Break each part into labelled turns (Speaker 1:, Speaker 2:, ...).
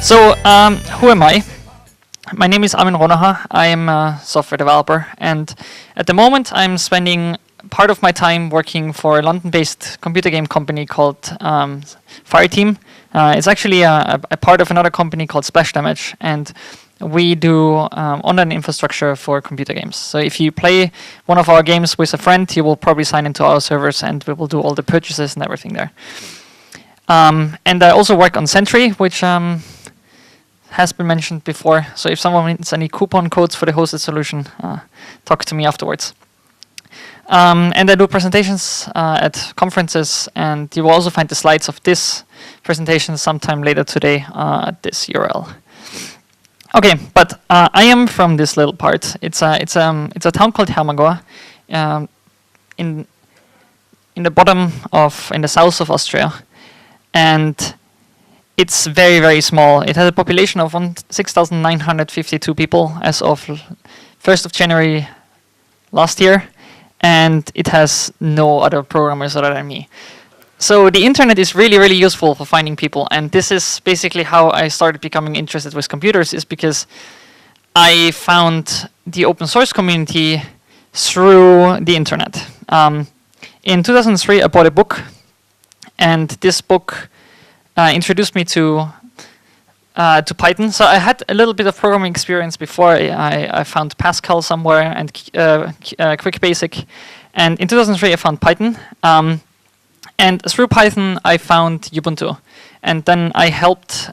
Speaker 1: So, who am I? My name is Armin Ronacher. I'm a software developer, and at the moment I'm spending part of my time working for a London-based computer game company called Fireteam. It's actually a part of another company called Splash Damage, and we do online infrastructure for computer games. So if you play one of our games with a friend, you will probably sign into our servers, and we will do all the purchases and everything there. And I also work on Sentry, which has been mentioned before. So if someone needs any coupon codes for the hosted solution, talk to me afterwards. And I do presentations at conferences, and you will also find the slides of this presentation sometime later today at this URL. Okay, but I am from this little part. It's a town called Hermagor, in the south of Austria, and it's very, very small. It has a population of 6,952 people as of 1st of January last year, and it has no other programmers other than me. So the internet is really, really useful for finding people, and this is basically how I started becoming interested with computers, is because I found the open source community through the internet. In 2003, I bought a book, and this book introduced me to Python. So I had a little bit of programming experience before. I found Pascal somewhere and Quick Basic, and in 2003 I found Python. And through Python, I found Ubuntu. And then I helped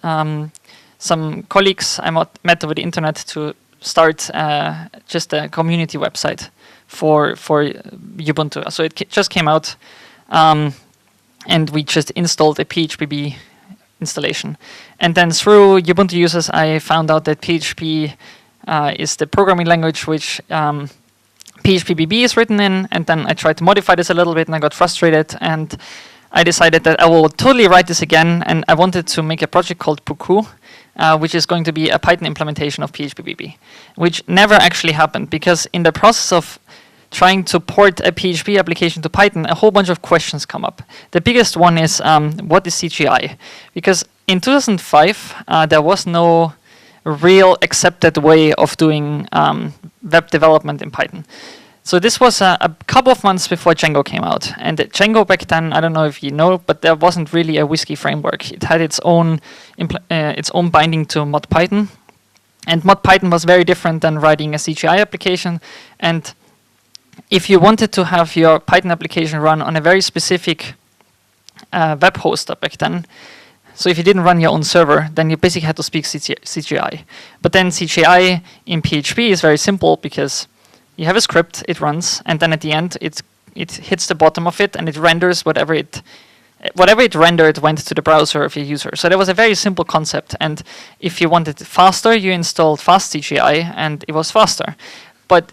Speaker 1: some colleagues I met over the internet to start just a community website for Ubuntu. So it just came out, and we just installed a PHP installation. And then through Ubuntu users, I found out that PHP is the programming language which PHP is written in, and then I tried to modify this a little bit, and I got frustrated, and I decided that I will totally write this again, and I wanted to make a project called Pocoo, which is going to be a Python implementation of PHP, which never actually happened, because in the process of trying to port a PHP application to Python, a whole bunch of questions come up. The biggest one is, what is CGI? Because in 2005, there was no real accepted way of doing web development in Python. So this was a couple of months before Django came out. And Django back then, I don't know if you know, but there wasn't really a WSGI framework. It had its own binding to Mod Python. And Mod Python was very different than writing a CGI application. And if you wanted to have your Python application run on a very specific web hoster back then, so if you didn't run your own server, then you basically had to speak CGI. But then CGI in PHP is very simple, because you have a script, it runs, and then at the end it hits the bottom of it and it renders whatever it rendered went to the browser of your user. So that was a very simple concept, and if you wanted it faster, you installed fast CGI and it was faster. But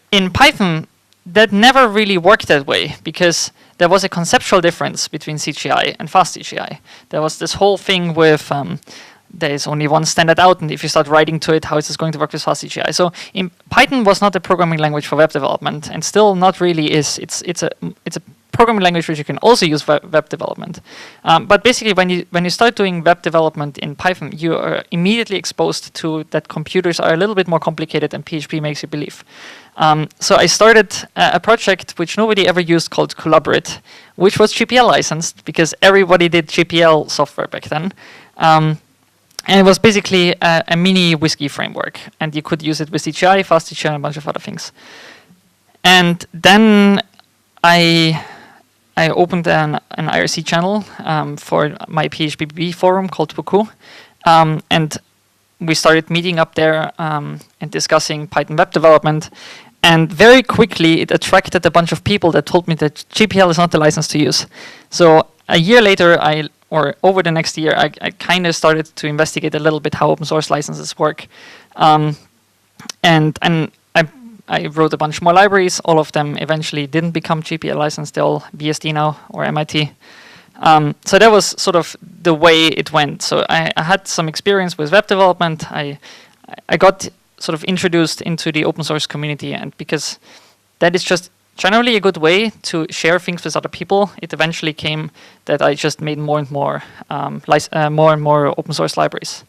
Speaker 1: in Python, that never really worked that way, because there was a conceptual difference between CGI and fast CGI. There was this whole thing with there is only one standard out, and if you start writing to it, how is this going to work with fast CGI? So Python was not a programming language for web development, and still not really is. It's a programming language which you can also use for web development. But basically, when you start doing web development in Python, you are immediately exposed to that computers are a little bit more complicated than PHP makes you believe. So I started a project which nobody ever used called Collaborate, which was GPL licensed, because everybody did GPL software back then. And it was basically a mini WSGI framework, and you could use it with CGI, fast CGI, and a bunch of other things. And then I opened an IRC channel for my PHP forum called Pocoo, and we started meeting up there and discussing Python web development. And very quickly, it attracted a bunch of people that told me that GPL is not the license to use. So a year later, or over the next year, I kind of started to investigate a little bit how open source licenses work. And I wrote a bunch more libraries. All of them eventually didn't become GPL licensed. They're all BSD now, or MIT. So that was sort of the way it went. So I had some experience with web development. I got sort of introduced into the open source community, and because that is just generally a good way to share things with other people. It eventually came that I just made more and more open source libraries.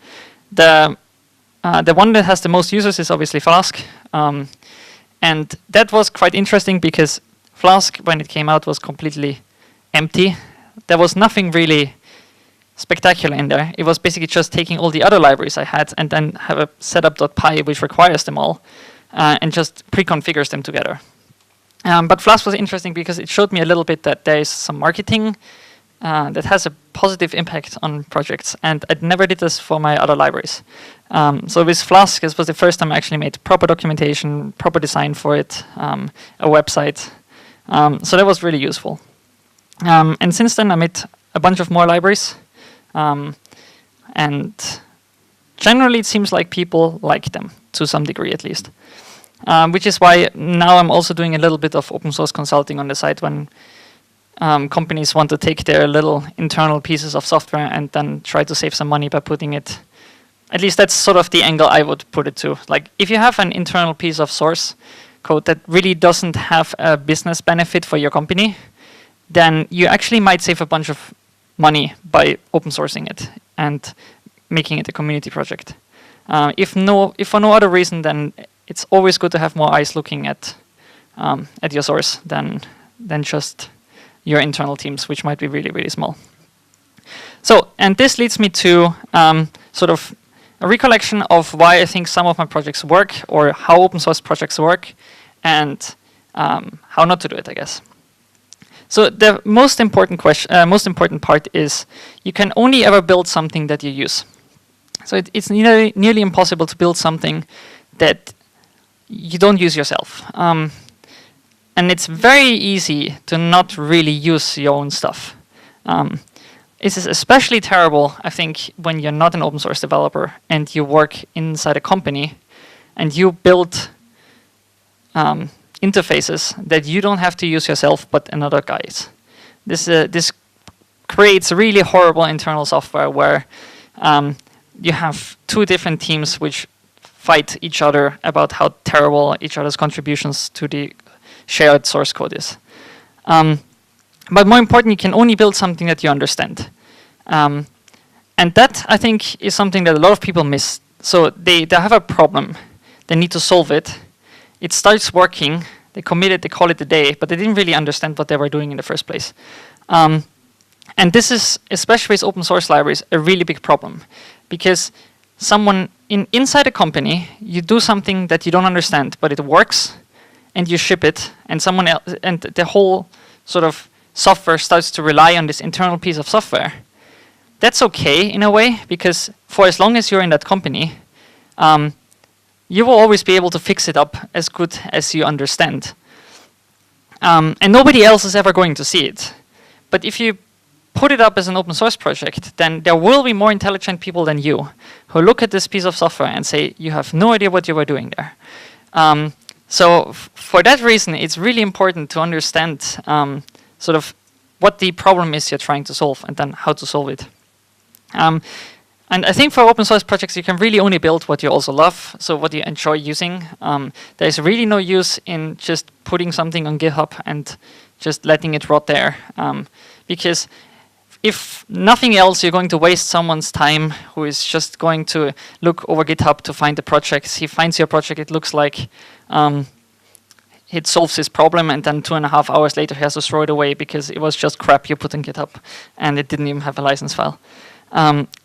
Speaker 1: The one that has the most users is obviously Flask, and that was quite interesting because Flask, when it came out, was completely empty. There was nothing really spectacular in there. It was basically just taking all the other libraries I had and then have a setup.py which requires them all and just pre-configures them together. But Flask was interesting because it showed me a little bit that there is some marketing that has a positive impact on projects, and I never did this for my other libraries. So with Flask, this was the first time I actually made proper documentation, proper design for it, a website. So that was really useful. And since then, I made a bunch of more libraries. And generally, it seems like people like them, to some degree at least. Which is why now I'm also doing a little bit of open source consulting on the side when companies want to take their little internal pieces of software and then try to save some money by putting it. At least that's sort of the angle I would put it to. Like, if you have an internal piece of source code that really doesn't have a business benefit for your company, then you actually might save a bunch of money by open sourcing it and making it a community project. If for no other reason, then it's always good to have more eyes looking at your source than just your internal teams, which might be really, really small. So, and this leads me to sort of a recollection of why I think some of my projects work, or how open source projects work, and how not to do it, I guess. So the most important part is you can only ever build something that you use. So it's nearly impossible to build something that you don't use yourself. And it's very easy to not really use your own stuff. This is especially terrible, I think, when you're not an open source developer and you work inside a company and you build interfaces that you don't have to use yourself, but another guy's. This creates really horrible internal software where you have two different teams which fight each other about how terrible each other's contributions to the shared source code is. But more important, you can only build something that you understand. And that, I think, is something that a lot of people miss. So they have a problem. They need to solve it. It starts working. They commit it, they call it a day, but they didn't really understand what they were doing in the first place. And this is, especially with open source libraries, a really big problem. Because someone inside a company, you do something that you don't understand, but it works, and you ship it, and someone else, and the whole sort of software starts to rely on this internal piece of software. That's okay in a way, because for as long as you're in that company, you will always be able to fix it up as good as you understand. And nobody else is ever going to see it. But if you put it up as an open source project, then there will be more intelligent people than you who look at this piece of software and say, you have no idea what you were doing there. So for that reason, it's really important to understand sort of what the problem is you're trying to solve and then how to solve it. And I think for open source projects, you can really only build what you also love, so what you enjoy using. There's really no use in just putting something on GitHub and just letting it rot there. Because if nothing else, you're going to waste someone's time who is just going to look over GitHub to find the project. He finds your project, it looks like it solves his problem, and then 2.5 hours later he has to throw it away because it was just crap you put on GitHub and it didn't even have a license file.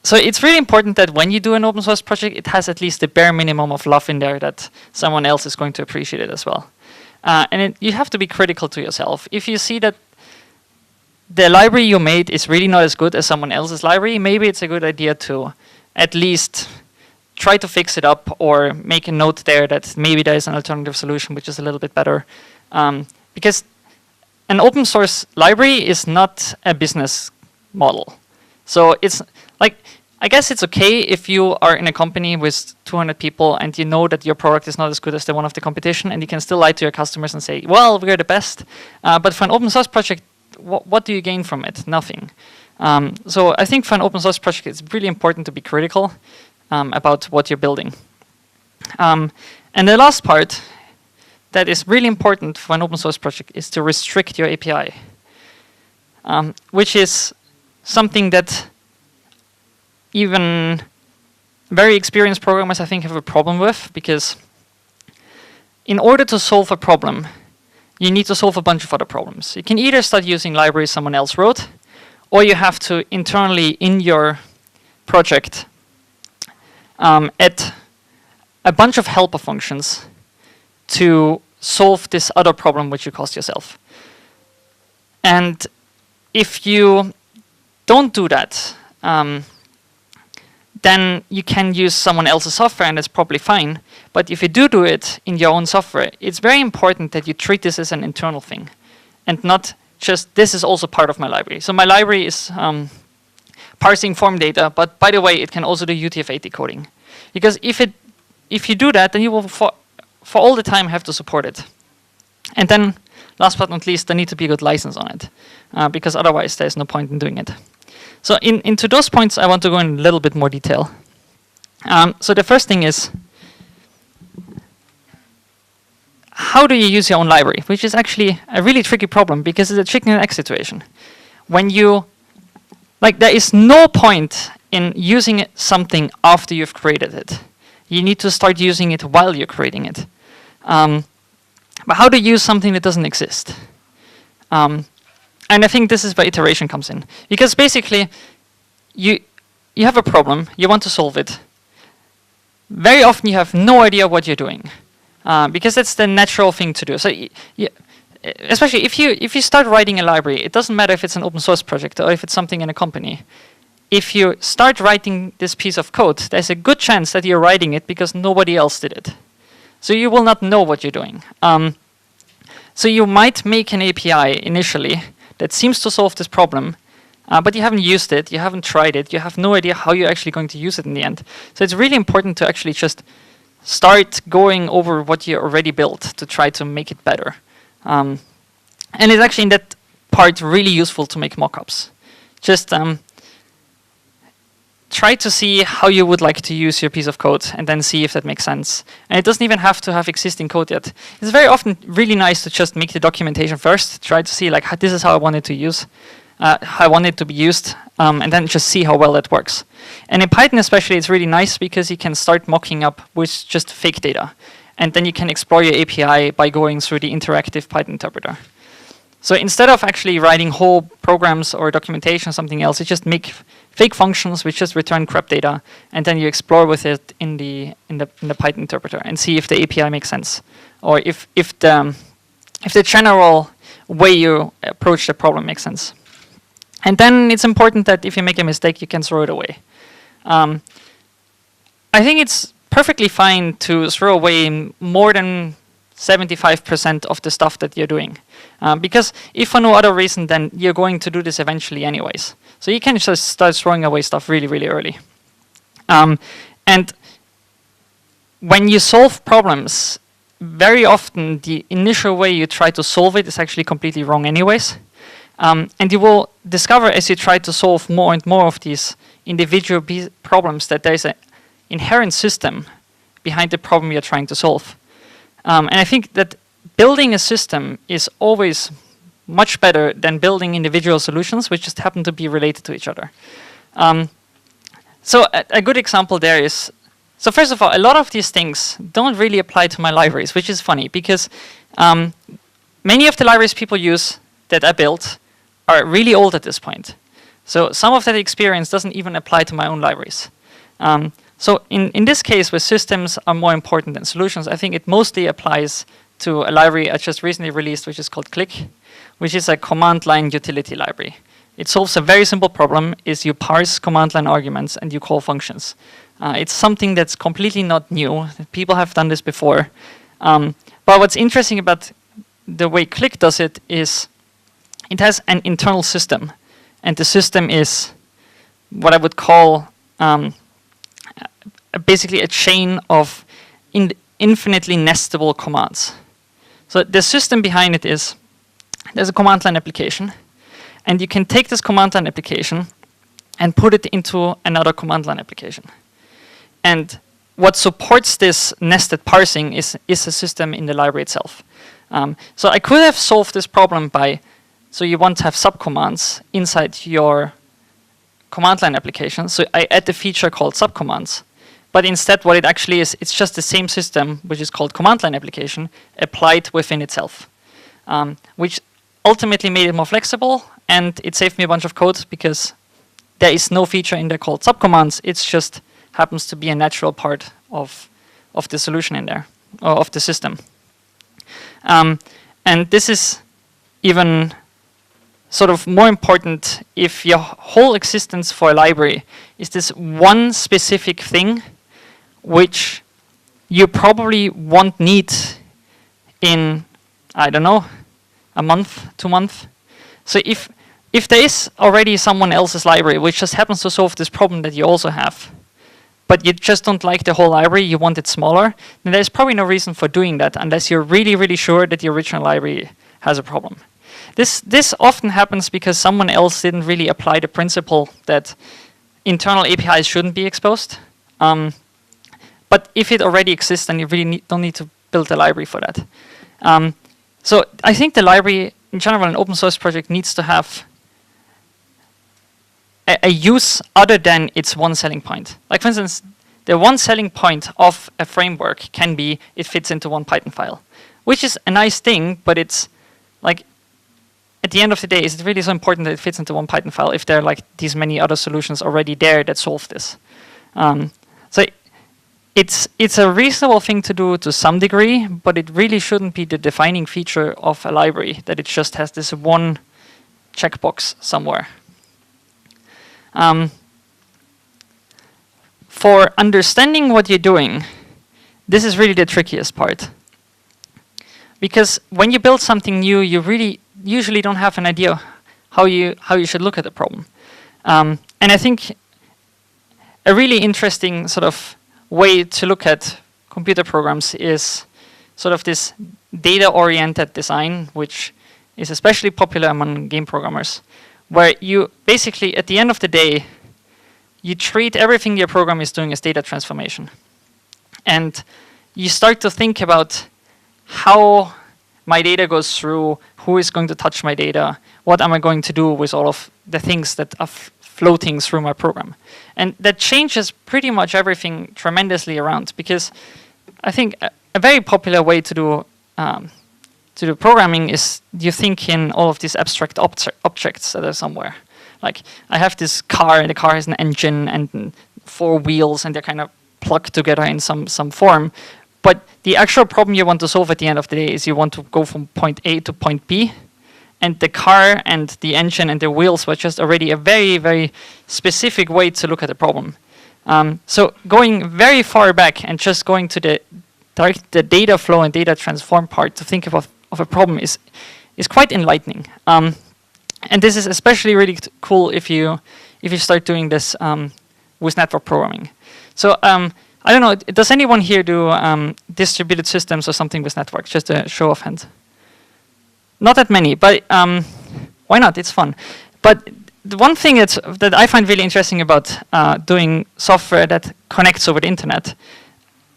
Speaker 1: So it's really important that when you do an open source project, it has at least the bare minimum of love in there that someone else is going to appreciate it as well. And you have to be critical to yourself. If you see that the library you made is really not as good as someone else's library, maybe it's a good idea to at least try to fix it up or make a note there that maybe there is an alternative solution which is a little bit better. Because an open source library is not a business model. So it's like, I guess it's okay if you are in a company with 200 people and you know that your product is not as good as the one of the competition, and you can still lie to your customers and say, well, we're the best. But for an open source project, what do you gain from it? Nothing. So I think for an open source project, it's really important to be critical about what you're building. And the last part, that is really important for an open source project is to restrict your API, which is something that even very experienced programmers, I think, have a problem with, because in order to solve a problem, you need to solve a bunch of other problems. You can either start using libraries someone else wrote, or you have to internally in your project add a bunch of helper functions to solve this other problem which you caused yourself. And if you don't do that, then you can use someone else's software, and that's probably fine. But if you do it in your own software, it's very important that you treat this as an internal thing, and not just, this is also part of my library. So my library is parsing form data, but by the way, it can also do UTF-8 decoding. Because if you do that, then you will for all the time have to support it. And then, last but not least, there needs to be a good license on it, because otherwise there's no point in doing it. So into those points, I want to go in a little bit more detail. So the first thing is, how do you use your own library? Which is actually a really tricky problem, because it's a chicken and egg situation. When you, there is no point in using something after you've created it. You need to start using it while you're creating it. But how to use something that doesn't exist? And I think this is where iteration comes in. Because basically, you have a problem, you want to solve it. Very often you have no idea what you're doing. Because that's the natural thing to do. So especially if you start writing a library, it doesn't matter if it's an open source project or if it's something in a company. If you start writing this piece of code, there's a good chance that you're writing it because nobody else did it. So you will not know what you're doing. So you might make an API initially that seems to solve this problem, but you haven't used it, you haven't tried it, you have no idea how you're actually going to use it in the end. So it's really important to actually just start going over what you already built to try to make it better. And it's actually in that part really useful to make mockups. Just try to see how you would like to use your piece of code and then see if that makes sense. And it doesn't even have to have existing code yet. It's very often really nice to just make the documentation first, try to see this is how I want it to use, how I want it to be used, and then just see how well it works. And in Python especially, it's really nice because you can start mocking up with just fake data. And then you can explore your API by going through the interactive Python interpreter. So instead of actually writing whole programs or documentation or something else, you just make fake functions which just return crap data, and then you explore with it in the Python interpreter and see if the API makes sense, or if the general way you approach the problem makes sense. And then it's important that if you make a mistake, you can throw it away. I think it's perfectly fine to throw away more than 75% of the stuff that you're doing. Because if for no other reason, then you're going to do this eventually anyways. So you can just start throwing away stuff really, really early. And when you solve problems, very often the initial way you try to solve it is actually completely wrong anyways. And you will discover as you try to solve more and more of these individual problems that there's an inherent system behind the problem you're trying to solve. And I think that building a system is always much better than building individual solutions which just happen to be related to each other. So a good example there is, so first of all, a lot of these things don't really apply to my libraries, which is funny because many of the libraries people use that I built are really old at this point. So some of that experience doesn't even apply to my own libraries. So in this case, where systems are more important than solutions, I think it mostly applies to a library I just recently released, which is called Click, which is a command line utility library. It solves a very simple problem, is you parse command line arguments and you call functions. It's something that's completely not new. People have done this before. But what's interesting about the way Click does it is it has an internal system. And the system is what I would call basically a chain of infinitely nestable commands. So the system behind it is, there's a command line application, and you can take this command line application and put it into another command line application. And what supports this nested parsing is a system in the library itself. So I could have solved this problem by, so you want to have subcommands inside your command line application. So I add the feature called subcommands. But instead, what it actually is, it's just the same system, which is called command line application, applied within itself, which ultimately made it more flexible, and it saved me a bunch of code because there is no feature in there called subcommands. It's just happens to be a natural part of the solution in there, or of the system. And this is even sort of more important if your whole existence for a library is this one specific thing which you probably won't need in, I don't know, a month, 2 months. So if there is already someone else's library which just happens to solve this problem that you also have, but you just don't like the whole library, you want it smaller, then there's probably no reason for doing that unless you're really, really sure that the original library has a problem. This often happens because someone else didn't really apply the principle that internal APIs shouldn't be exposed. But if it already exists, then you really don't need to build a library for that. So I think the library, in general, an open source project needs to have a use other than its one selling point. Like, for instance, the one selling point of a framework can be it fits into one Python file, which is a nice thing, but it's like, at the end of the day, is it really so important that it fits into one Python file if there are like these many other solutions already there that solve this? So it's a reasonable thing to do to some degree, but it really shouldn't be the defining feature of a library, that it just has this one checkbox somewhere. For understanding what you're doing, this is really the trickiest part. Because when you build something new, you really usually don't have an idea how you should look at the problem. And I think a really interesting sort of way to look at computer programs is sort of this data-oriented design, which is especially popular among game programmers, where you basically, at the end of the day, you treat everything your program is doing as data transformation. And you start to think about how my data goes through, who is going to touch my data, what am I going to do with all of the things that are floating through my program. And that changes pretty much everything tremendously around, because I think a very popular way to do programming is you think in all of these abstract objects that are somewhere. Like, I have this car, and the car has an engine and 4 wheels, and they're kind of plugged together in some form. But the actual problem you want to solve at the end of the day is you want to go from point A to point B, and the car and the engine and the wheels were just already a very, very specific way to look at the problem. So going very far back and just going to the data flow and data transform part to think of a problem is quite enlightening. And this is especially really cool if you start doing this with network programming. So I don't know, does anyone here do distributed systems or something with networks? Just a show of hands. Not that many, but why not? It's fun. But the one thing that I find really interesting about doing software that connects over the internet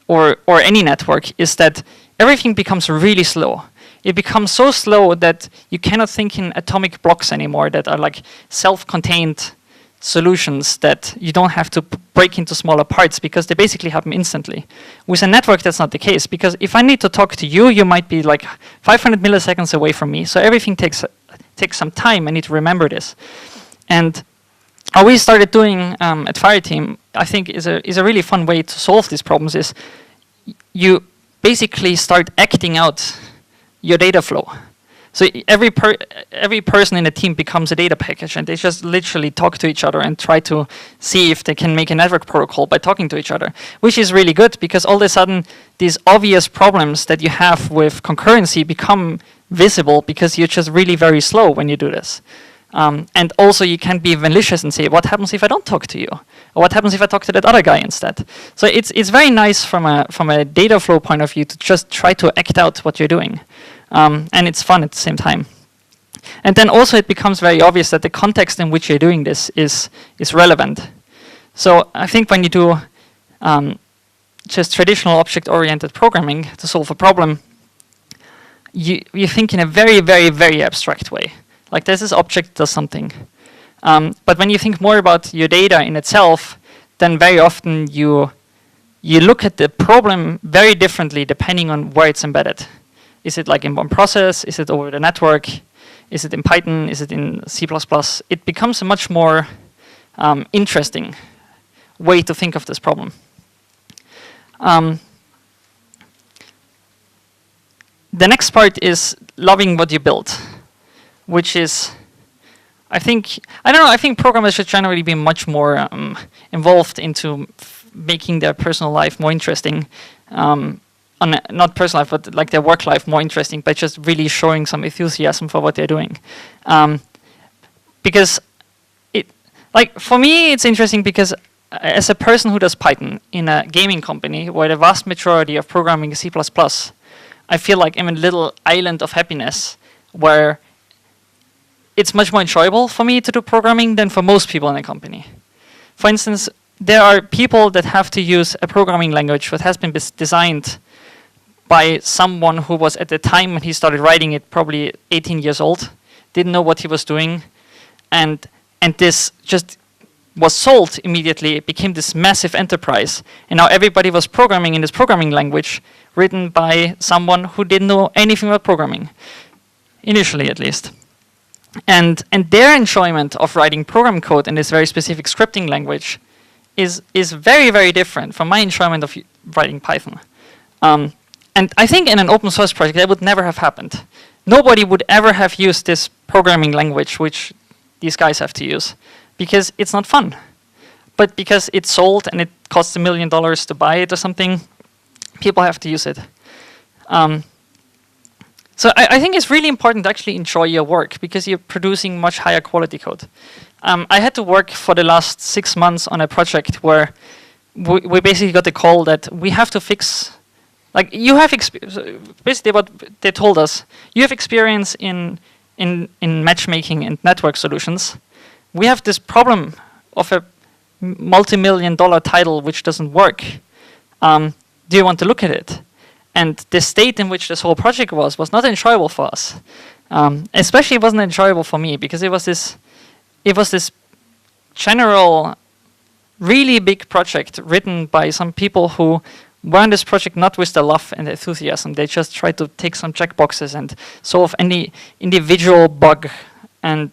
Speaker 1: or any network is that everything becomes really slow. It becomes so slow that you cannot think in atomic blocks anymore that are like self-contained solutions that you don't have to break into smaller parts, because they basically happen instantly. With a network, that's not the case, because if I need to talk to you, you might be like 500 milliseconds away from me, so everything takes some time. I need to remember this. And how we started doing at Fireteam, I think is a really fun way to solve these problems, is you basically start acting out your data flow. So every person in the team becomes a data package, and they just literally talk to each other and try to see if they can make a network protocol by talking to each other, which is really good, because all of a sudden these obvious problems that you have with concurrency become visible, because you're just really very slow when you do this. And also you can be malicious and say, what happens if I don't talk to you? Or what happens if I talk to that other guy instead? So it's very nice from a data flow point of view to just try to act out what you're doing. And it's fun at the same time. And then also it becomes very obvious that the context in which you're doing this is relevant. So I think when you do just traditional object-oriented programming to solve a problem, you think in a very, very, very abstract way. Like this object does something. But when you think more about your data in itself, then very often you look at the problem very differently depending on where it's embedded. Is it like in one process? Is it over the network? Is it in Python? Is it in C++? It becomes a much more interesting way to think of this problem. The next part is loving what you build, which is, I think programmers should generally be much more involved into making their personal life more interesting. Not personal life, but like their work life more interesting by just really showing some enthusiasm for what they're doing. Because for me, it's interesting because as a person who does Python in a gaming company where the vast majority of programming is C++, I feel like I'm in a little island of happiness where it's much more enjoyable for me to do programming than for most people in a company. For instance, there are people that have to use a programming language that has been designed by someone who was at the time when he started writing it probably 18 years old, didn't know what he was doing, and this just was sold immediately. It became this massive enterprise, and now everybody was programming in this programming language written by someone who didn't know anything about programming, initially at least. And their enjoyment of writing program code in this very specific scripting language is very, very different from my enjoyment of writing Python. And I think in an open source project that would never have happened. Nobody would ever have used this programming language which these guys have to use, because it's not fun. But because it's sold and it costs $1 million to buy it or something, people have to use it. So I think it's really important to actually enjoy your work because you're producing much higher quality code. I had to work for the last 6 months on a project where we basically got the call that we have to fix, like you have basically what they told us, you have experience in matchmaking and network solutions. We have this problem of a multi-million-dollar title which doesn't work. Do you want to look at it? And the state in which this whole project was not enjoyable for us. Especially it wasn't enjoyable for me because it was this general, really big project written by some people who were on this project not with the love and enthusiasm. They just tried to take some checkboxes and solve any individual bug. And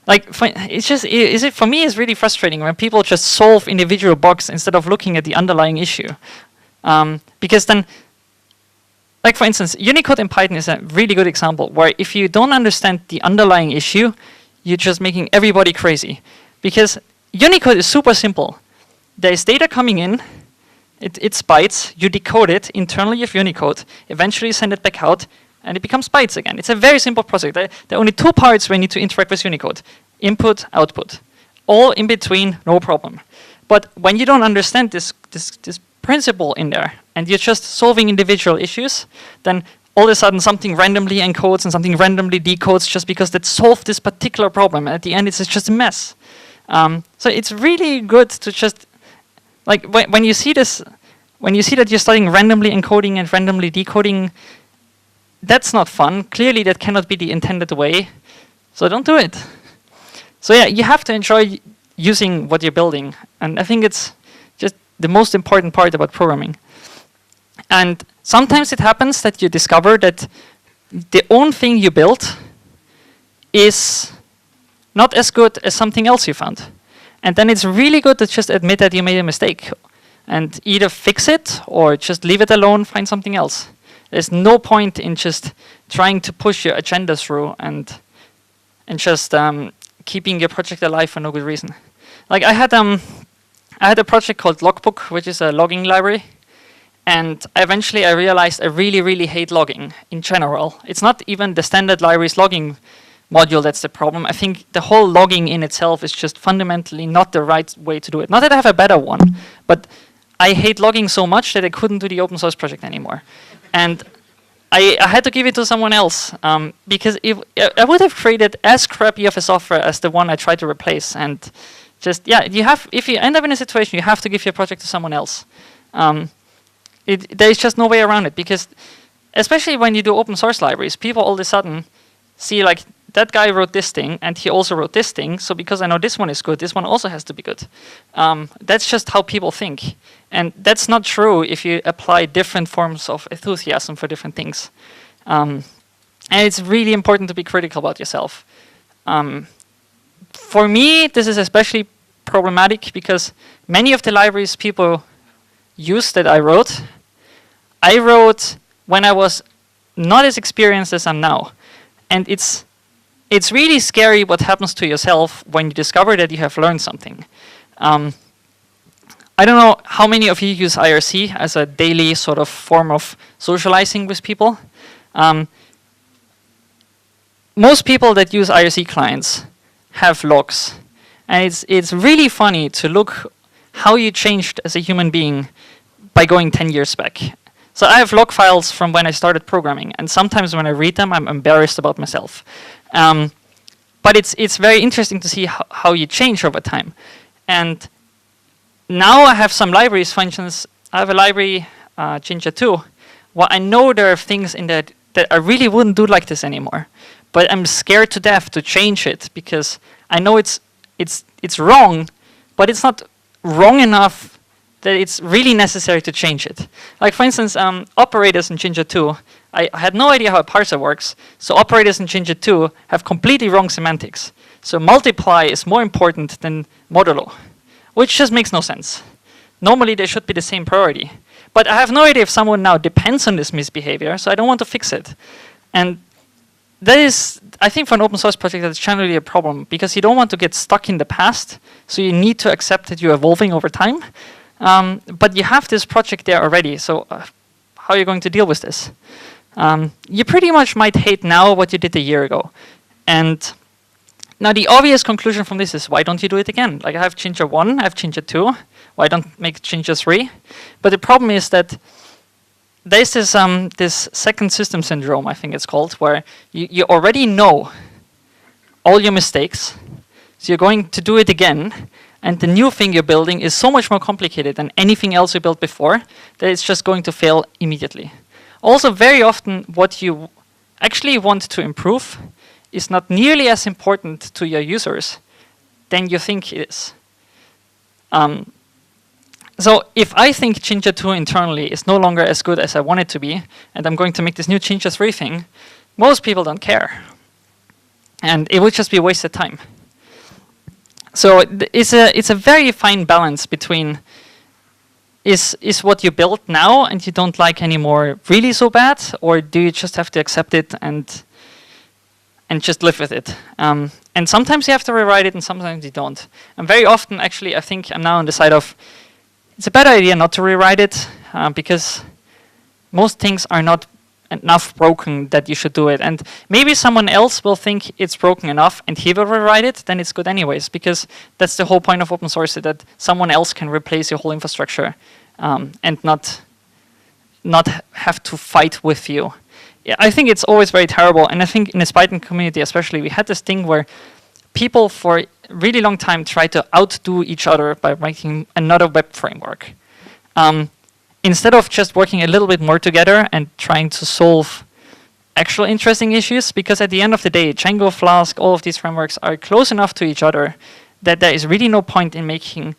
Speaker 1: like, for me, it's really frustrating when people just solve individual bugs instead of looking at the underlying issue. Because then, like for instance, Unicode in Python is a really good example where if you don't understand the underlying issue, you're just making everybody crazy. Because Unicode is super simple. There's data coming in, it's bytes, you decode it internally of Unicode, eventually send it back out, and it becomes bytes again. It's a very simple process. There are only 2 parts where you need to interact with Unicode. Input, output. All in between, no problem. But when you don't understand this principle in there, and you're just solving individual issues, then all of a sudden something randomly encodes and something randomly decodes just because that solved this particular problem. And at the end, it's just a mess. So it's really good to just, like when you see this, when you see that you're starting randomly encoding and randomly decoding, that's not fun. Clearly, that cannot be the intended way. So don't do it. So yeah, you have to enjoy using what you're building. And I think it's just the most important part about programming. And sometimes it happens that you discover that the own thing you built is not as good as something else you found. And then it's really good to just admit that you made a mistake and either fix it or just leave it alone, find something else. There's no point in just trying to push your agenda through and just keeping your project alive for no good reason. Like I had a project called Logbook, which is a logging library, and eventually I realized I really, really hate logging in general. It's not even the standard library's logging module that's the problem. I think the whole logging in itself is just fundamentally not the right way to do it. Not that I have a better one, but I hate logging so much that I couldn't do the open source project anymore. And I had to give it to someone else because I would have created as crappy of a software as the one I tried to replace. And just, yeah, if you end up in a situation, you have to give your project to someone else. There is just no way around it, because especially when you do open source libraries, people all of a sudden see like, that guy wrote this thing, and he also wrote this thing, so because I know this one is good, this one also has to be good. That's just how people think. And that's not true if you apply different forms of enthusiasm for different things. And it's really important to be critical about yourself. For me, this is especially problematic because many of the libraries people use that I wrote when I was not as experienced as I'm now. And it's really scary what happens to yourself when you discover that you have learned something. I don't know how many of you use IRC as a daily sort of form of socializing with people. Most people that use IRC clients have logs. And it's really funny to look how you changed as a human being by going 10 years back. So I have log files from when I started programming, and sometimes when I read them, I'm embarrassed about myself. But it's very interesting to see how you change over time. And now I have some libraries. For instance, I have a library, Jinja 2, where I know there are things in that I really wouldn't do like this anymore. But I'm scared to death to change it, because I know it's wrong, but it's not wrong enough that it's really necessary to change it. Like for instance, operators in Jinja 2, I had no idea how a parser works, so operators in Jinja 2 have completely wrong semantics. So multiply is more important than modulo, which just makes no sense. Normally they should be the same priority. But I have no idea if someone now depends on this misbehavior, so I don't want to fix it. And that is, I think for an open source project, that's generally a problem, because you don't want to get stuck in the past, so you need to accept that you're evolving over time. But you have this project there already, so how are you going to deal with this? You pretty much might hate now what you did a year ago. And now the obvious conclusion from this is, why don't you do it again? Like I have Jinja 1, I have Jinja 2, why don't make Jinja 3? But the problem is that there's this second system syndrome, I think it's called, where you already know all your mistakes, so you're going to do it again, and the new thing you're building is so much more complicated than anything else you built before that it's just going to fail immediately. Also, very often what you actually want to improve is not nearly as important to your users than you think it is. So if I think Jinja 2 internally is no longer as good as I want it to be, and I'm going to make this new Jinja 3 thing, most people don't care. And it would just be wasted time. So it's a very fine balance between is what you built now and you don't like anymore really so bad, or do you just have to accept it and just live with it? And sometimes you have to rewrite it and sometimes you don't. And very often, actually, I think I'm now on the side of it's a better idea not to rewrite it, because most things are not enough broken that you should do it. And maybe someone else will think it's broken enough and he will rewrite it, then it's good anyways, because that's the whole point of open source, that someone else can replace your whole infrastructure and not have to fight with you. Yeah, I think it's always very terrible. And I think in the Python community especially, we had this thing where people for a really long time tried to outdo each other by making another web framework. Instead of just working a little bit more together and trying to solve actual interesting issues, because at the end of the day, Django, Flask, all of these frameworks are close enough to each other that there is really no point in making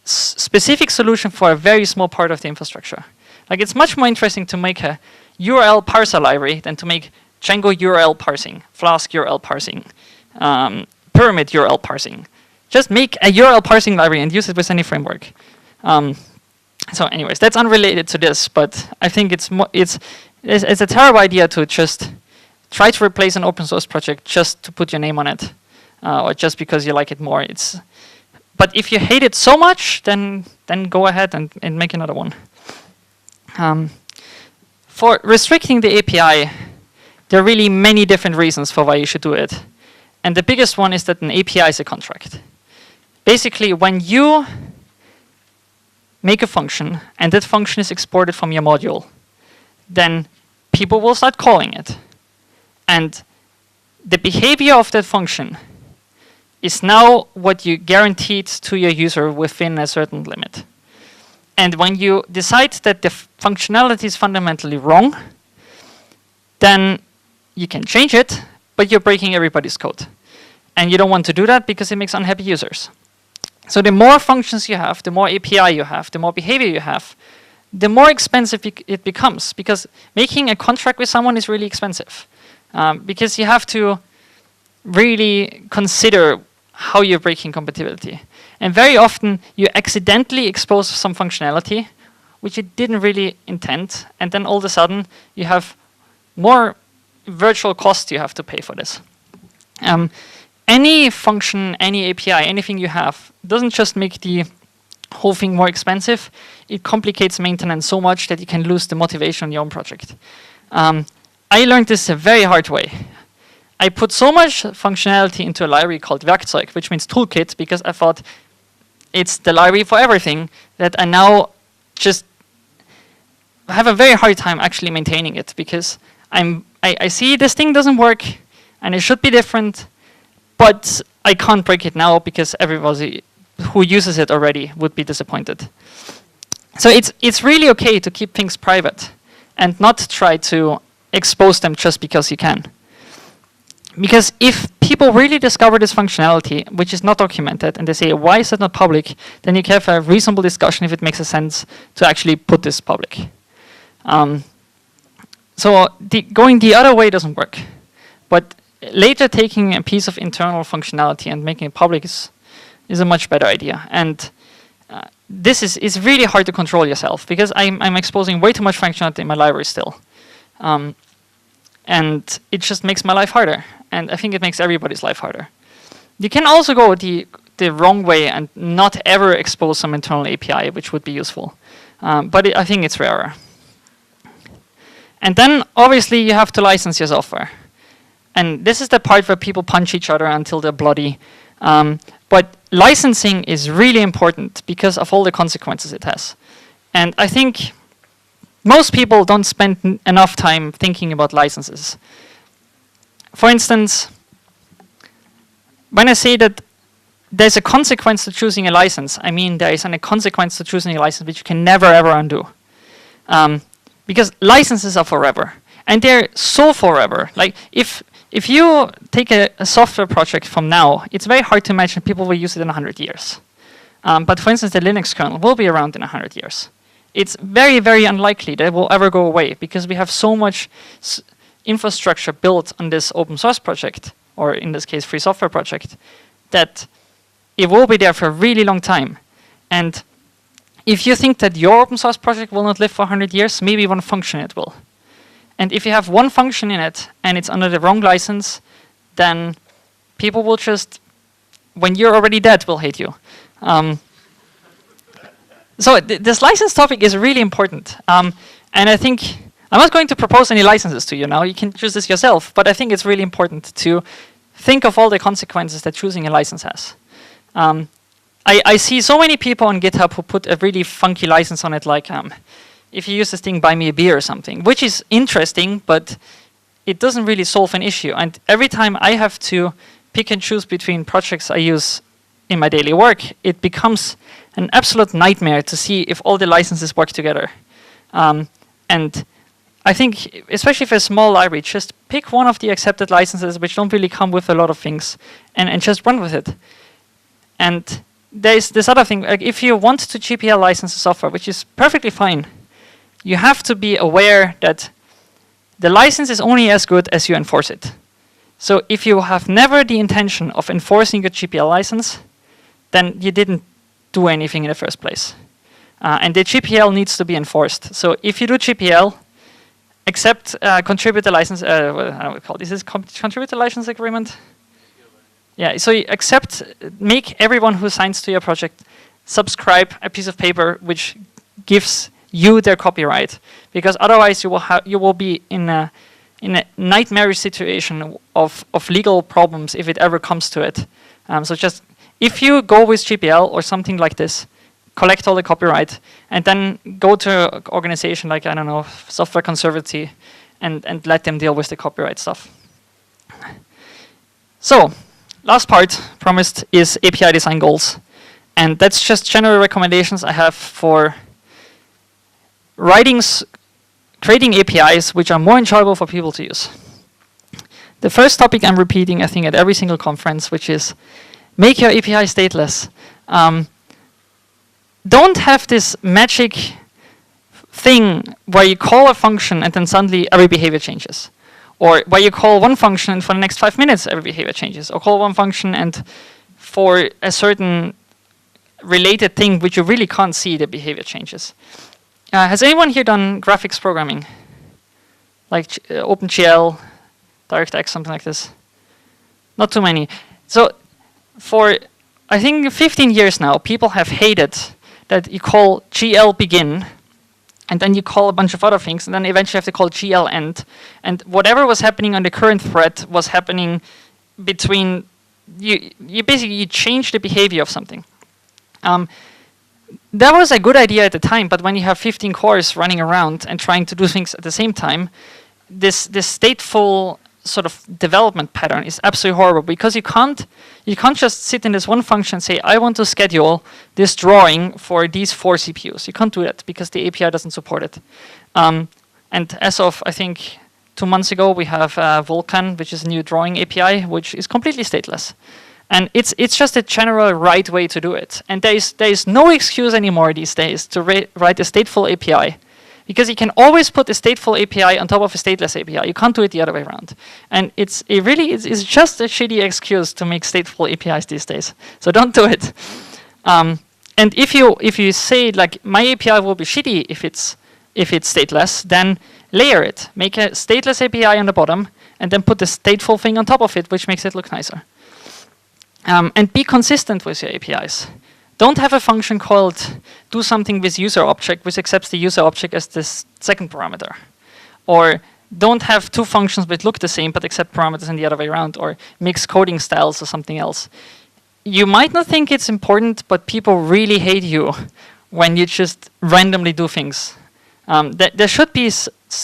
Speaker 1: specific solution for a very small part of the infrastructure. Like, it's much more interesting to make a URL parser library than to make Django URL parsing, Flask URL parsing, Pyramid URL parsing. Just make a URL parsing library and use it with any framework. So anyways, that's unrelated to this, but I think it's a terrible idea to just try to replace an open source project just to put your name on it, or just because you like it more. But if you hate it so much, then go ahead and make another one. For restricting the API, there are really many different reasons for why you should do it. And the biggest one is that an API is a contract. Basically, when you make a function, and that function is exported from your module, then people will start calling it. And the behavior of that function is now what you guaranteed to your user within a certain limit. And when you decide that the functionality is fundamentally wrong, then you can change it, but you're breaking everybody's code. And you don't want to do that because it makes unhappy users. So the more functions you have, the more API you have, the more behavior you have, the more expensive it becomes, because making a contract with someone is really expensive. Because you have to really consider how you're breaking compatibility. And very often you accidentally expose some functionality which you didn't really intend, and then all of a sudden you have more virtual cost you have to pay for this. Any function, any API, anything you have doesn't just make the whole thing more expensive, it complicates maintenance so much that you can lose the motivation on your own project. I learned this a very hard way. I put so much functionality into a library called Werkzeug, which means toolkit, because I thought it's the library for everything, that I now just have a very hard time actually maintaining it, because I see this thing doesn't work and it should be different, but I can't break it now because everybody who uses it already would be disappointed. So it's really okay to keep things private and not try to expose them just because you can. Because if people really discover this functionality, which is not documented, and they say, why is it not public, then you can have a reasonable discussion if it makes a sense to actually put this public. So going the other way doesn't work. But later taking a piece of internal functionality and making it public is a much better idea. And this is really hard to control yourself, because I'm exposing way too much functionality in my library still. And it just makes my life harder. And I think it makes everybody's life harder. You can also go the wrong way and not ever expose some internal API, which would be useful. But I think it's rarer. And then, obviously, you have to license your software. And this is the part where people punch each other until they're bloody. But licensing is really important because of all the consequences it has. And I think most people don't spend enough time thinking about licenses. For instance, when I say that there's a consequence to choosing a license, I mean there is a consequence to choosing a license which you can never ever undo. Because licenses are forever. And they're so forever. Like if you take a software project from now, it's very hard to imagine people will use it in 100 years. But for instance, the Linux kernel will be around in 100 years. It's very, very unlikely that it will ever go away, because we have so much infrastructure built on this open source project, or in this case, free software project, that it will be there for a really long time. And if you think that your open source project will not live for 100 years, maybe one function it will. And if you have one function in it and it's under the wrong license, then people will just, when you're already dead, will hate you. So this license topic is really important. And I think, I'm not going to propose any licenses to you now, you can choose this yourself, but I think it's really important to think of all the consequences that choosing a license has. I see so many people on GitHub who put a really funky license on it, like if you use this thing, buy me a beer or something, which is interesting, but it doesn't really solve an issue. And every time I have to pick and choose between projects I use in my daily work, it becomes an absolute nightmare to see if all the licenses work together. And I think, especially for a small library, just pick one of the accepted licenses which don't really come with a lot of things, and just run with it. And there's this other thing, like if you want to GPL license the software, which is perfectly fine, you have to be aware that the license is only as good as you enforce it. So if you have never the intention of enforcing your GPL license, then you didn't do anything in the first place. And the GPL needs to be enforced. So if you do GPL, accept contributor license, what do we call this? Is contributor license agreement? Yeah, so you accept, make everyone who signs to your project subscribe a piece of paper which gives you their copyright, because otherwise you will be in a nightmarish situation of legal problems if it ever comes to it. So just, if you go with GPL or something like this, collect all the copyright, and then go to an organization like, I don't know, Software Conservancy, and let them deal with the copyright stuff. So, last part, promised, is API design goals. And that's just general recommendations I have for creating APIs which are more enjoyable for people to use. The first topic I'm repeating, I think, at every single conference, which is make your API stateless. Don't have this magic thing where you call a function and then suddenly every behavior changes. Or where you call one function and for the next 5 minutes every behavior changes. Or call one function and for a certain related thing which you really can't see, the behavior changes. Has anyone here done graphics programming? Like OpenGL, DirectX, something like this? Not too many. So for, I think, 15 years now, people have hated that you call GL begin, and then you call a bunch of other things, and then eventually have to call GL end. And whatever was happening on the current thread was happening between, you basically change the behavior of something. That was a good idea at the time, but when you have 15 cores running around and trying to do things at the same time, this stateful sort of development pattern is absolutely horrible, because you can't just sit in this one function and say, I want to schedule this drawing for these 4 CPUs. You can't do that because the API doesn't support it. And as of, I think, 2 months ago, we have Vulkan, which is a new drawing API, which is completely stateless. And it's just a general right way to do it. And there is no excuse anymore these days to write a stateful API, because you can always put a stateful API on top of a stateless API. You can't do it the other way around. And it's just a shitty excuse to make stateful APIs these days. So don't do it. And if you say like my API will be shitty if it's stateless, then layer it. Make a stateless API on the bottom, and then put the stateful thing on top of it, which makes it look nicer. And be consistent with your APIs. Don't have a function called do something with user object, which accepts the user object as this second parameter. Or don't have 2 functions which look the same but accept parameters in the other way around, or mix coding styles or something else. You might not think it's important, but people really hate you when you just randomly do things. There should be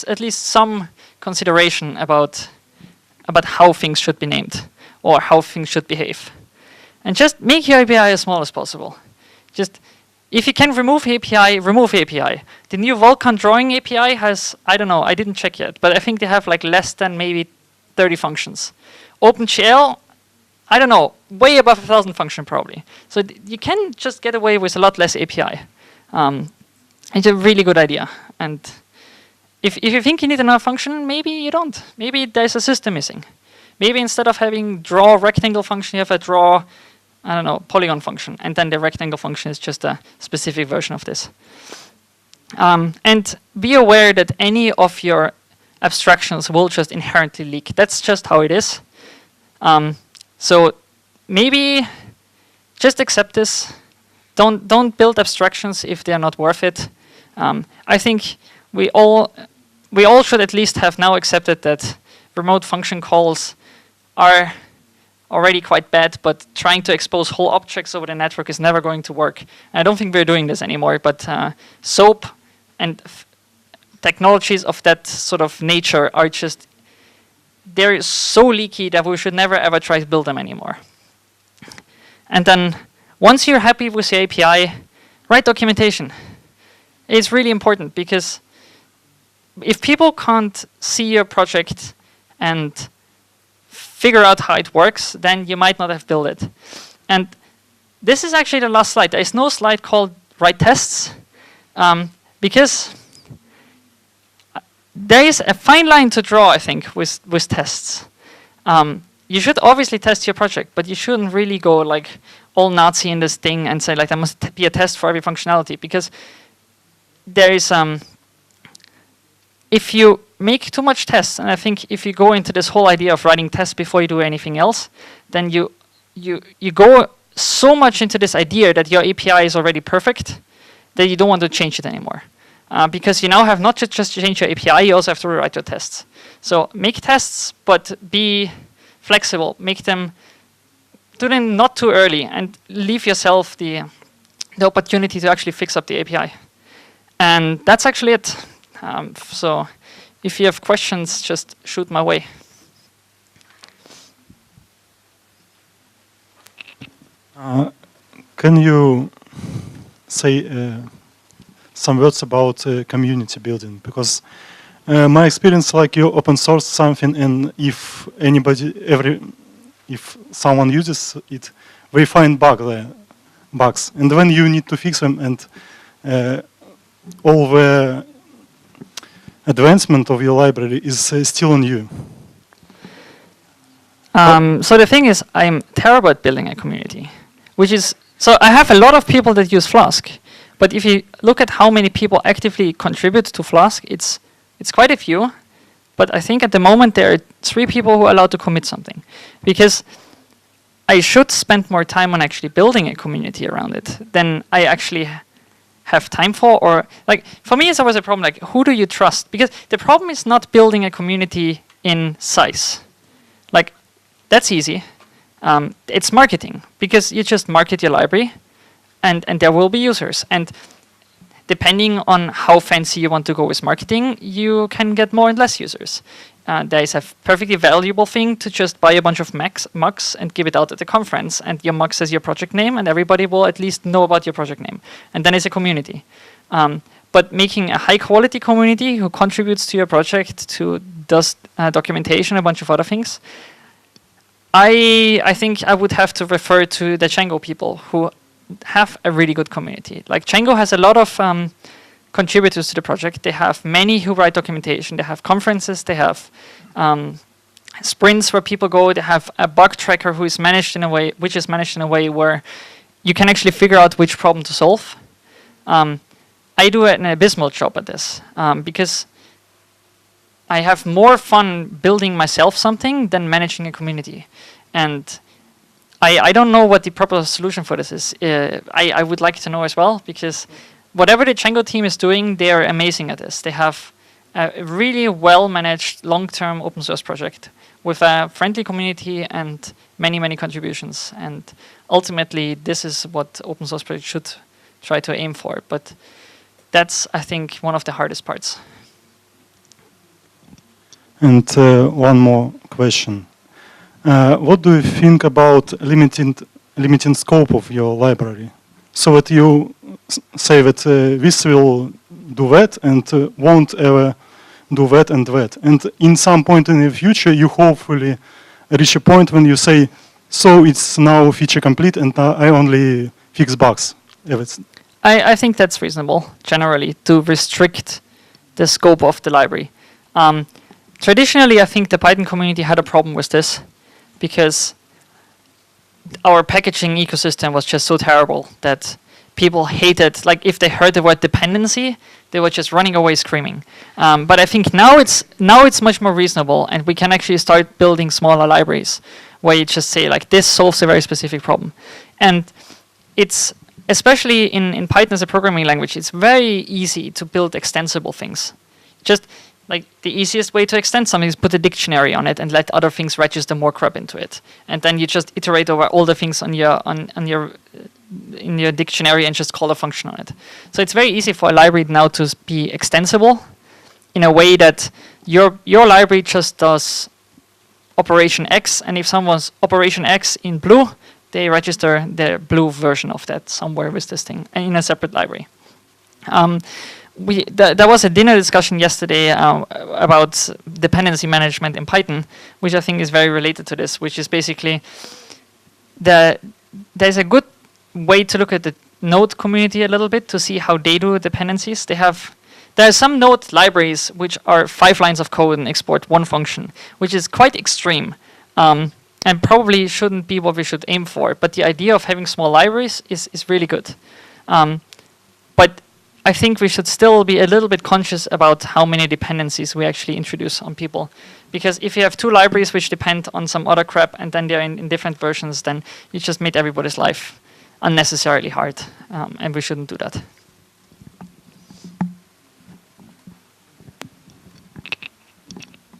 Speaker 1: at least some consideration about how things should be named or how things should behave. And just make your API as small as possible. Just, if you can remove API, remove API. The new Vulkan drawing API has, I don't know, I didn't check yet, but I think they have like less than maybe 30 functions. OpenGL, I don't know, way above 1,000 functions probably. So you can just get away with a lot less API. It's a really good idea. And if you think you need another function, maybe you don't. Maybe there's a system missing. Maybe instead of having draw rectangle function, you have a draw, I don't know, polygon function. And then the rectangle function is just a specific version of this. And be aware that any of your abstractions will just inherently leak. That's just how it is. So maybe just accept this. Don't build abstractions if they are not worth it. I think we all should at least have now accepted that remote function calls are already quite bad, but trying to expose whole objects over the network is never going to work. I don't think we're doing this anymore, but SOAP and technologies of that sort of nature are just, they're so leaky that we should never ever try to build them anymore. And then once you're happy with your API, write documentation. It's really important, because if people can't see your project and figure out how it works, then you might not have built it. And this is actually the last slide. There is no slide called write tests, because there is a fine line to draw, I think, with tests. You should obviously test your project, but you shouldn't really go like all Nazi in this thing and say like there must be a test for every functionality, because there is if you make too much tests, and I think if you go into this whole idea of writing tests before you do anything else, then you go so much into this idea that your API is already perfect that you don't want to change it anymore. Because you now have not just changed your API, you also have to rewrite your tests. So make tests, but be flexible. Make them, do them not too early, and leave yourself the opportunity to actually fix up the API. And that's actually it. So if you have questions, just shoot my way.
Speaker 2: Can you say some words about community building, because my experience, like you open source something, and if someone uses it, they find bugs, and then you need to fix them, and all the advancement of your library is still on you.
Speaker 1: So the thing is, I'm terrible at building a community, so I have a lot of people that use Flask, but if you look at how many people actively contribute to Flask, it's quite a few, but I think at the moment there are 3 people who are allowed to commit something, because I should spend more time on actually building a community around it than I actually have time for, or like, for me it's always a problem, like, who do you trust? Because the problem is not building a community in size. Like, that's easy. It's marketing, because you just market your library, and there will be users. And depending on how fancy you want to go with marketing, you can get more and less users. There is a perfectly valuable thing to just buy a bunch of mugs and give it out at the conference, and your mug says your project name, and everybody will at least know about your project name. And then it's a community. But making a high-quality community who contributes to your project, does documentation, a bunch of other things, I think I would have to refer to the Django people who have a really good community. Like, Django has a lot of contributors to the project. They have many who write documentation. They have conferences. They have sprints where people go. They have a bug tracker which is managed in a way where you can actually figure out which problem to solve. I do an abysmal job at this because I have more fun building myself something than managing a community. And I don't know what the proper solution for this is. I would like to know as well, because whatever the Django team is doing, they are amazing at this. They have a really well-managed long-term open source project with a friendly community and many, many contributions. And ultimately, this is what open source projects should try to aim for. But that's, I think, one of the hardest parts.
Speaker 2: And one more question. What do you think about limiting scope of your library? So that you say that this will do that and won't ever do that and that. And in some point in the future, you hopefully reach a point when you say, so it's now feature complete and I only fix bugs.
Speaker 1: I think that's reasonable, generally, to restrict the scope of the library. Traditionally, I think the Python community had a problem with this, because our packaging ecosystem was just so terrible that people hated, like, if they heard the word dependency, they were just running away screaming. But I think now it's much more reasonable, and we can actually start building smaller libraries where you just say, like, this solves a very specific problem. And it's, especially in Python as a programming language, it's very easy to build extensible things. Just like, the easiest way to extend something is put a dictionary on it and let other things register more crap into it. And then you just iterate over all the things in your dictionary and just call a function on it. So it's very easy for a library now to be extensible in a way that your library just does operation X, and if someone's operation X in blue, they register the blue version of that somewhere with this thing in a separate library. There was a dinner discussion yesterday about dependency management in Python, which I think is very related to this, which is basically there's a good way to look at the Node community a little bit to see how they do dependencies. There are some Node libraries which are 5 lines of code and export 1 function, which is quite extreme, and probably shouldn't be what we should aim for. But the idea of having small libraries is really good. But I think we should still be a little bit conscious about how many dependencies we actually introduce on people. Because if you have 2 libraries which depend on some other crap and then they're in different versions, then you just made everybody's life unnecessarily hard. And we shouldn't do that.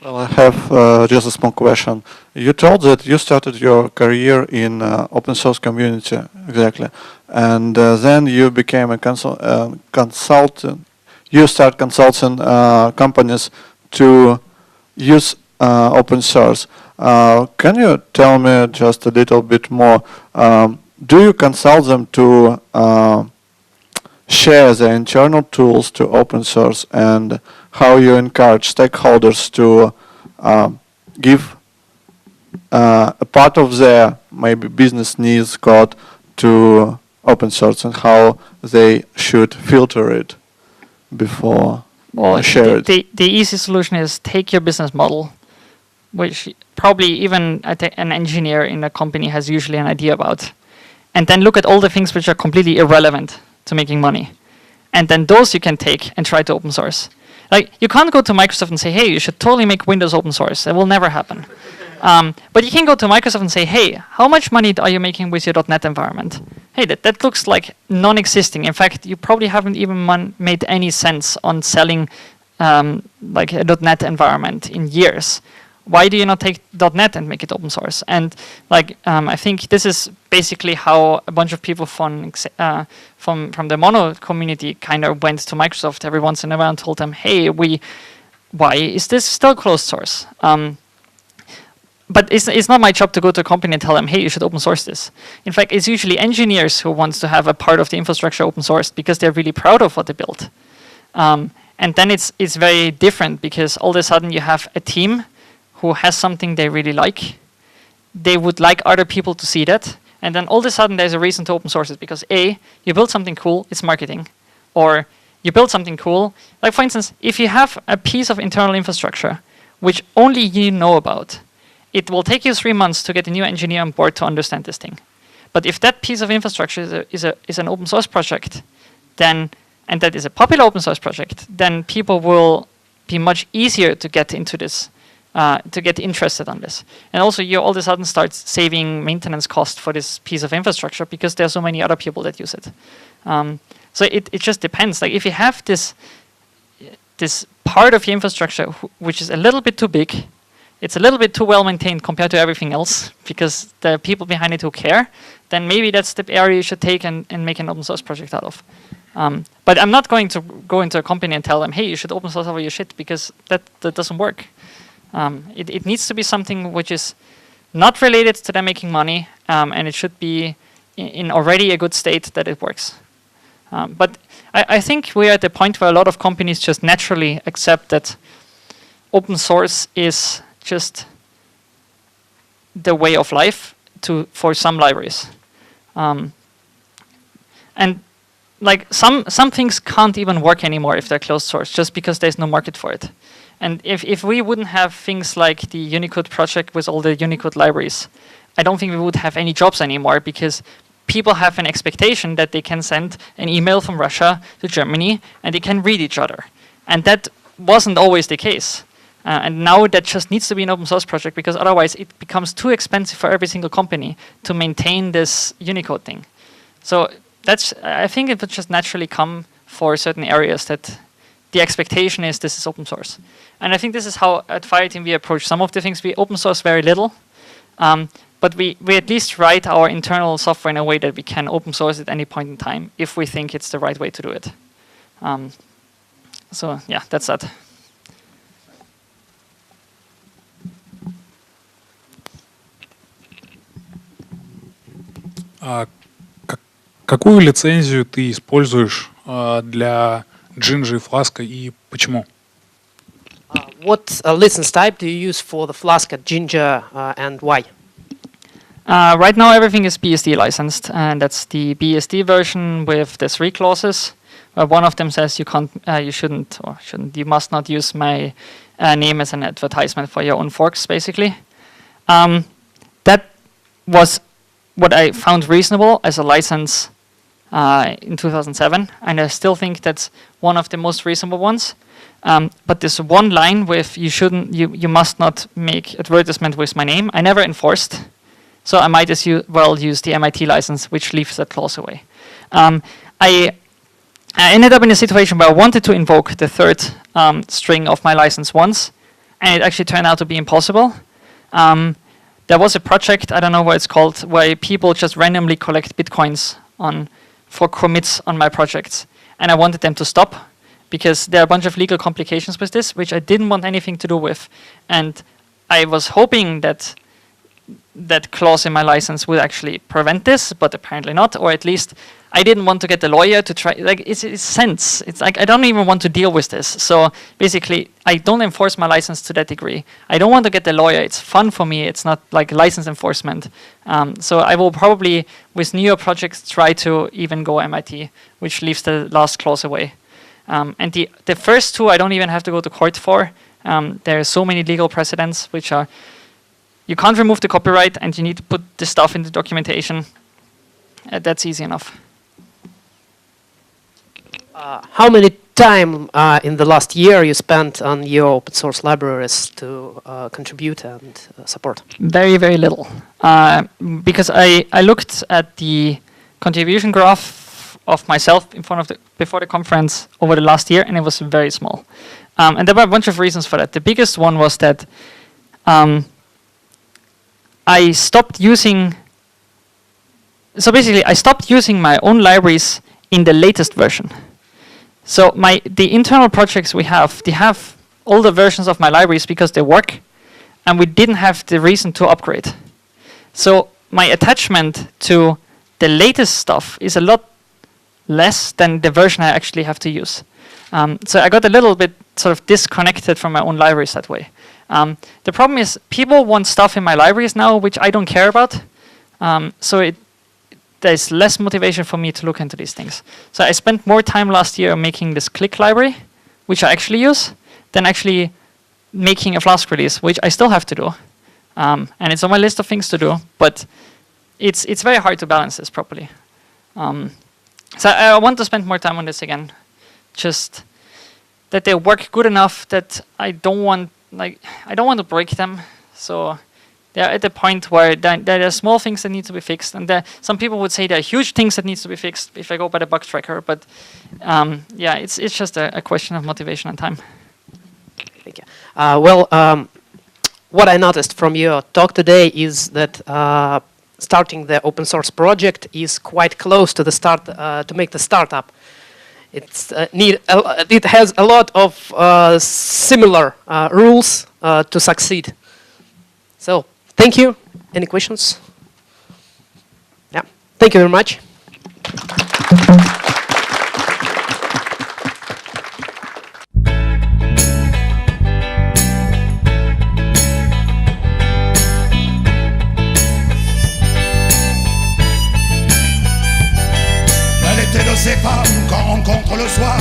Speaker 3: Well, I have just a small question. You told that you started your career in open source community, exactly, and then you became a consultant. You start consulting companies to use open source. Can you tell me just a little bit more? Do you consult them to share the internal tools to open source, and how you encourage stakeholders to give a part of their maybe business needs code to open source, and how they should filter it before share it.
Speaker 1: The easy solution is take your business model, which probably even an engineer in a company has usually an idea about, and then look at all the things which are completely irrelevant to making money. And then those you can take and try to open source. Like, you can't go to Microsoft and say, hey, you should totally make Windows open source. That will never happen. But you can go to Microsoft and say, hey, how much money are you making with your .NET environment? Hey, that looks like non-existing. In fact, you probably haven't even made any sense on selling like a .NET environment in years. Why do you not take .NET and make it open source? And like, I think this is basically how a bunch of people from the Mono community kind of went to Microsoft every once in a while and told them, hey, why is this still closed source? But it's not my job to go to a company and tell them, hey, you should open source this. In fact, it's usually engineers who want to have a part of the infrastructure open sourced because they're really proud of what they built. And then it's very different, because all of a sudden you have a team who has something they really like. They would like other people to see that. And then all of a sudden there's a reason to open source it, because A, you build something cool, it's marketing. Or you build something cool, like for instance, if you have a piece of internal infrastructure which only you know about, it will take you 3 months to get a new engineer on board to understand this thing. But if that piece of infrastructure is an open source project, then, and that is a popular open source project, then people will be much easier to get into this, to get interested on this. And also you all of a sudden start saving maintenance cost for this piece of infrastructure, because there are so many other people that use it. So it just depends. Like, if you have this part of your infrastructure which is a little bit too big, it's a little bit too well maintained compared to everything else, because there are people behind it who care, then maybe that's the area you should take and make an open source project out of. But I'm not going to go into a company and tell them, hey, you should open source all your shit, because that doesn't work. It needs to be something which is not related to them making money, and it should be in already a good state that it works. But I think we're at the point where a lot of companies just naturally accept that open source is just the way of life for some libraries. And like some things can't even work anymore if they're closed source, just because there's no market for it. And if we wouldn't have things like the Unicode project with all the Unicode libraries, I don't think we would have any jobs anymore, because people have an expectation that they can send an email from Russia to Germany and they can read each other. And that wasn't always the case. And now that just needs to be an open source project, because otherwise it becomes too expensive for every single company to maintain this Unicode thing. So I think it would just naturally come for certain areas that the expectation is this is open source. And I think this is how at Fireteam we approach some of the things. We open source very little, but we at least write our internal software in a way that we can open source at any point in time if we think it's the right way to do it. So yeah, that's that.
Speaker 4: Какую лицензию ты используешь для Jinja и Flask, и почему?
Speaker 5: What license type do you use for the Flask at Jinja, and why?
Speaker 1: Right now everything is BSD licensed, and that's the BSD version with the 3 clauses. One of them says you must not use my name as an advertisement for your own forks, basically. That was what I found reasonable as a license in 2007, and I still think that's one of the most reasonable ones. But this one line with you must not make advertisement with my name, I never enforced. So I might as well use the MIT license, which leaves that clause away. I ended up in a situation where I wanted to invoke the 3rd string of my license once, and it actually turned out to be impossible. There was a project, I don't know what it's called, where people just randomly collect bitcoins for commits on my projects. And I wanted them to stop, because there are a bunch of legal complications with this, which I didn't want anything to do with. And I was hoping that that clause in my license would actually prevent this, but apparently not, or at least I didn't want to get the lawyer to try, like it's sense. It's like I don't even want to deal with this. So basically I don't enforce my license to that degree. I don't want to get the lawyer. It's fun for me. It's not like license enforcement. So I will probably with newer projects try to even go MIT, which leaves the last clause away. And the first two I don't even have to go to court for. There are so many legal precedents which are, you can't remove the copyright and you need to put the stuff in the documentation. That's easy enough.
Speaker 5: How many time in the last year you spent on your open source libraries to contribute and support?
Speaker 1: Very, very little. Because I looked at the contribution graph of myself in front of before the conference over the last year, and it was very small. And there were a bunch of reasons for that. The biggest one was that I stopped using. So basically, I stopped using my own libraries in the latest version. So the internal projects we have, they have older versions of my libraries because they work, and we didn't have the reason to upgrade. So my attachment to the latest stuff is a lot less than the version I actually have to use. So I got a little bit sort of disconnected from my own libraries that way. The problem is people want stuff in my libraries now which I don't care about. So there's less motivation for me to look into these things. So I spent more time last year making this Click library, which I actually use, than actually making a Flask release, which I still have to do. And it's on my list of things to do, but it's very hard to balance this properly. So I want to spend more time on this again. Just that they work good enough that I don't want to break them. So they're at the point where there are small things that need to be fixed, and some people would say there are huge things that need to be fixed if I go by the bug tracker. But yeah, it's just a question of motivation and time.
Speaker 5: Thank you. What I noticed from your talk today is that starting the open source project is quite close to the start to make the startup. It has a lot of similar rules to succeed. So thank you. Any questions? Yeah. Thank you very much.
Speaker 6: Elle était de ces femmes qu'on rencontre le soir